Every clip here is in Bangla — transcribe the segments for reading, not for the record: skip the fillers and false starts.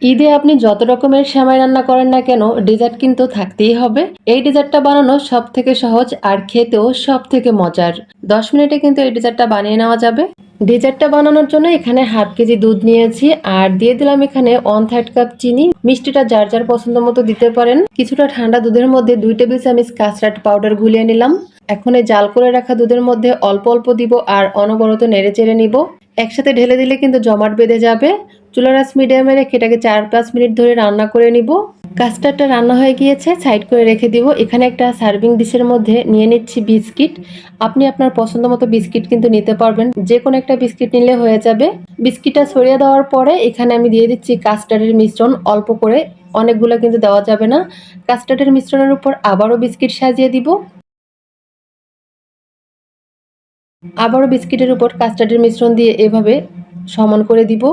ঈদে আপনি যত রকমের সেমাই রান্না করেন না কেন, ডেজার্ট কিন্তু থাকতেই হবে। এই ডেজার্টটা বানানো সবথেকে সহজ আর খেতেও সবথেকে মজার। ১০ মিনিটে কিন্তু এই ডেজার্টটা বানিয়ে নেওয়া যাবে। ডেজার্টটা বানানোর জন্য এখানে হাফ কেজি দুধ নিয়েছি আর দিয়ে দিলাম এখানে 1/3 কাপ চিনি। মিষ্টিটা যার যার পছন্দ মতো দিতে পারেন। কিছুটা ঠান্ডা দুধের মধ্যে 2 টেবিল চামচ কাস্টার্ড পাউডার গুলিয়ে নিলাম। এখন এই জাল করে রাখা দুধের মধ্যে অল্প অল্প দিব আর অনবরত নেড়ে চেড়ে নিব। একসাথে ঢেলে দিলে কিন্তু জমাট বেঁধে যাবে। চুলার আঁচ মিডিয়ামে রেখে এটাকে 4-5 মিনিট ধরে রান্না করে নিব। কাস্টার্ডটা রান্না হয়ে গিয়েছে, সাইড করে রেখে দিব। এখানে একটা সার্ভিং ডিশের মধ্যে নিয়ে নিচ্ছি বিস্কিট। আপনি আপনার পছন্দ মতো বিস্কিট কিন্তু নিতে পারবেন, যে কোনো একটা বিস্কিট নিলে হয়ে যাবে। বিস্কিটটা ছড়িয়ে দেওয়ার পরে এখানে আমি দিয়ে দিচ্ছি কাস্টার্ডের মিশ্রণ অল্প করে, অনেকগুলো কিন্তু দেওয়া যাবে না। কাস্টার্ডের মিশ্রণের উপর আবারও বিস্কিট সাজিয়ে দিব। আবারও বিস্কিটের উপর কাস্টার্ডের মিশ্রণ দিয়ে এভাবে সমান করে দিব।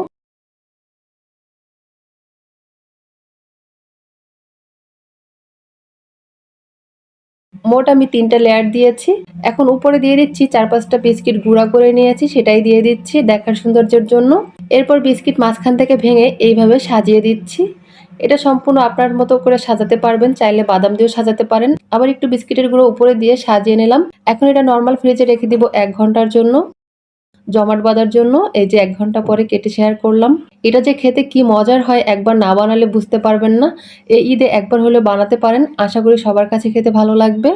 মোট আমি 3টা লেয়ার দিয়েছি। এখন উপরে দিয়ে দিচ্ছি 4-5টা বিস্কিট গুঁড়া করে নিয়েছি, সেটাই দিয়ে দিচ্ছি দেখার সৌন্দর্যের জন্য। এরপর বিস্কিট মাঝখান থেকে ভেঙে এইভাবে সাজিয়ে দিচ্ছি। এটা সম্পূর্ণ আপনার মতো করে সাজাতে পারবেন, চাইলে বাদাম দিয়েও সাজাতে পারেন। আবার একটু বিস্কিটের গুঁড়ো উপরে দিয়ে সাজিয়ে নিলাম। এখন এটা নরমাল ফ্রিজে রেখে দিব 1 ঘন্টার জন্য, জমাট বাঁধার জন্য। এই যে 1 ঘন্টা পরে কেটে শেয়ার করলাম। এটা যে খেতে কি মজার হয় একবার না বানালে বুঝতে পারবেন না। এই ঈদে একবার হলেও বানাতে পারেন, আশা করি সবার কাছে খেতে ভালো লাগবে।